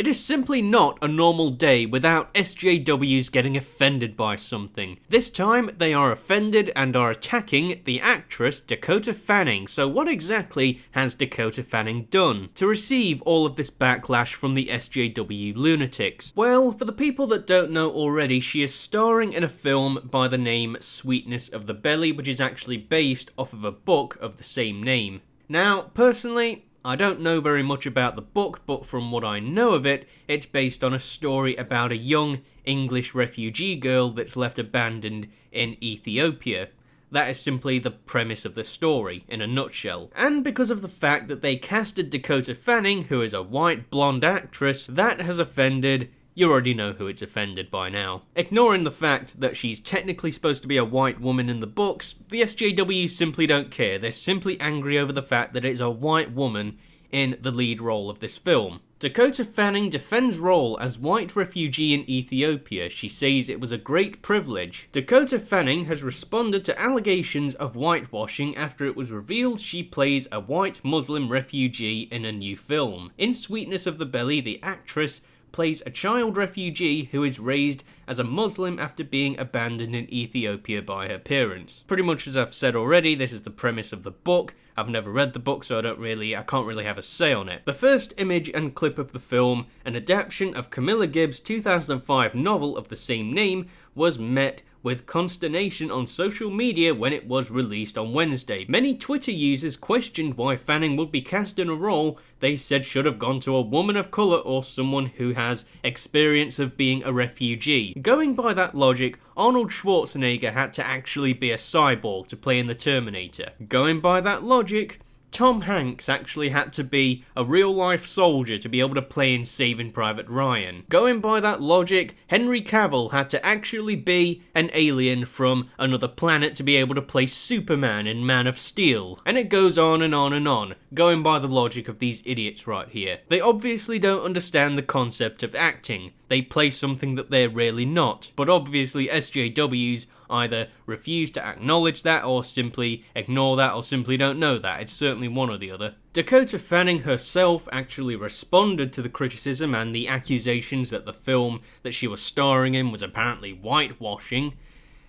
It is simply not a normal day without SJWs getting offended by something. This time, they are offended and are attacking the actress Dakota Fanning. So what exactly has Dakota Fanning done to receive all of this backlash from the SJW lunatics? Well, for the people that don't know already, she is starring in a film by the name Sweetness of the Belly, which is actually based off of a book of the same name. Now, personally, I don't know very much about the book, but from what I know of it, it's based on a story about a young English refugee girl that's left abandoned in Ethiopia. That is simply the premise of the story, in a nutshell. And because of the fact that they casted Dakota Fanning, who is a white blonde actress, that has offended... You already know who it's offended by now. Ignoring the fact that she's technically supposed to be a white woman in the books, the SJWs simply don't care. They're simply angry over the fact that it's a white woman in the lead role of this film. Dakota Fanning defends role as white refugee in Ethiopia. She says it was a great privilege. Dakota Fanning has responded to allegations of whitewashing after it was revealed she plays a white Muslim refugee in a new film. In Sweetness of the Belly, the actress plays a child refugee who is raised as a Muslim after being abandoned in Ethiopia by her parents. Pretty much as I've said already, this is the premise of the book. I've never read the book, so I can't really have a say on it. The first image and clip of the film, an adaptation of Camilla Gibbs' 2005 novel of the same name, was met with consternation on social media when it was released on Wednesday. Many Twitter users questioned why Fanning would be cast in a role they said should have gone to a woman of colour or someone who has experience of being a refugee. Going by that logic, Arnold Schwarzenegger had to actually be a cyborg to play in The Terminator. Going by that logic, Tom Hanks actually had to be a real-life soldier to be able to play in Saving Private Ryan. Going by that logic, Henry Cavill had to actually be an alien from another planet to be able to play Superman in Man of Steel. And it goes on and on and on, going by the logic of these idiots right here. They obviously don't understand the concept of acting. They play something that they're really not. But obviously SJWs either refuse to acknowledge that, or simply ignore that, or simply don't know that. It's certainly one or the other. Dakota Fanning herself actually responded to the criticism and the accusations that the film that she was starring in was apparently whitewashing.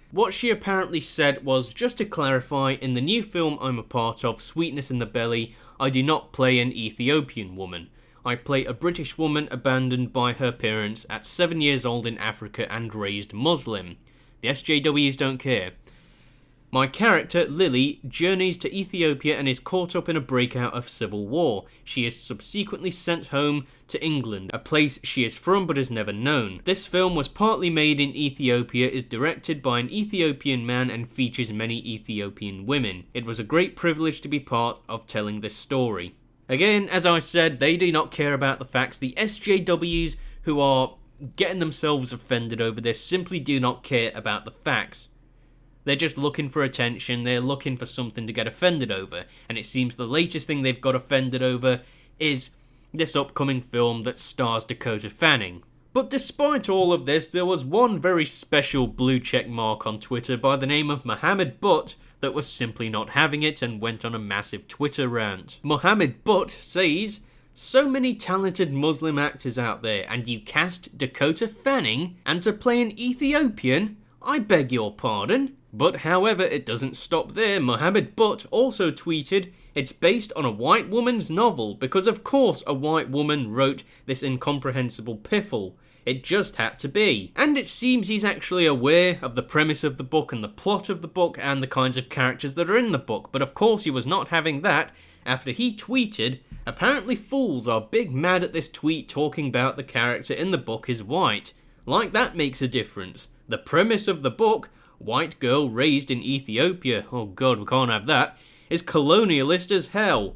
What she apparently said was, just to clarify, in the new film I'm a part of, Sweetness in the Belly, I do not play an Ethiopian woman. I play a British woman abandoned by her parents at 7 years old in Africa and raised Muslim. The SJWs don't care. My character, Lily, journeys to Ethiopia and is caught up in a breakout of civil war. She is subsequently sent home to England, a place she is from but is never known. This film was partly made in Ethiopia, is directed by an Ethiopian man and features many Ethiopian women. It was a great privilege to be part of telling this story. Again, as I said, they do not care about the facts. The SJWs who are getting themselves offended over this simply do not care about the facts. They're just looking for attention, they're looking for something to get offended over, and it seems the latest thing they've got offended over is this upcoming film that stars Dakota Fanning. But despite all of this, there was one very special blue check mark on Twitter by the name of Mohammed Butt that was simply not having it and went on a massive Twitter rant. Mohammed Butt says, "So many talented Muslim actors out there, and you cast Dakota Fanning, and to play an Ethiopian? I beg your pardon." But however, it doesn't stop there. Mohammed Butt also tweeted, "It's based on a white woman's novel, because of course a white woman wrote this incomprehensible piffle. It just had to be." And it seems he's actually aware of the premise of the book and the plot of the book and the kinds of characters that are in the book, but of course he was not having that after he tweeted, "Apparently fools are big mad at this tweet talking about the character in the book is white. Like that makes a difference. The premise of the book, white girl raised in Ethiopia, oh god, we can't have that, is colonialist as hell.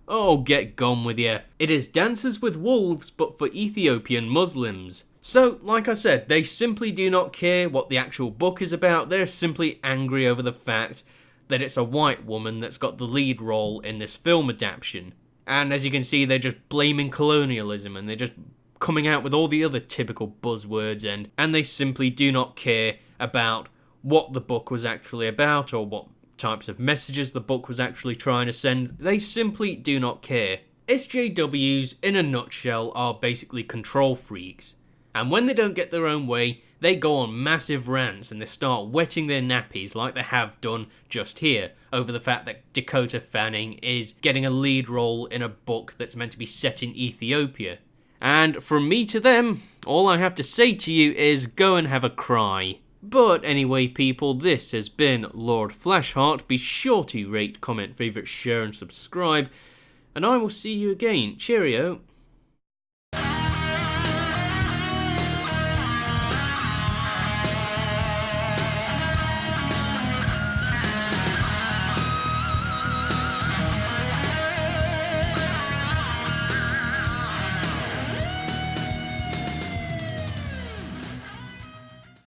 Oh, get gone with ya. It is Dances with Wolves, but for Ethiopian Muslims." So, like I said, they simply do not care what the actual book is about. They're simply angry over the fact that it's a white woman that's got the lead role in this film adaptation. And as you can see, they're just blaming colonialism, and they're just coming out with all the other typical buzzwords, and they simply do not care about what the book was actually about, or what types of messages the book was actually trying to send. They simply do not care. SJWs, in a nutshell, are basically control freaks. And when they don't get their own way, they go on massive rants and they start wetting their nappies like they have done just here, over the fact that Dakota Fanning is getting a lead role in a book that's meant to be set in Ethiopia. And from me to them, all I have to say to you is go and have a cry. But anyway people, this has been Lord Flashheart. Be sure to rate, comment, favourite, share and subscribe. And I will see you again. Cheerio.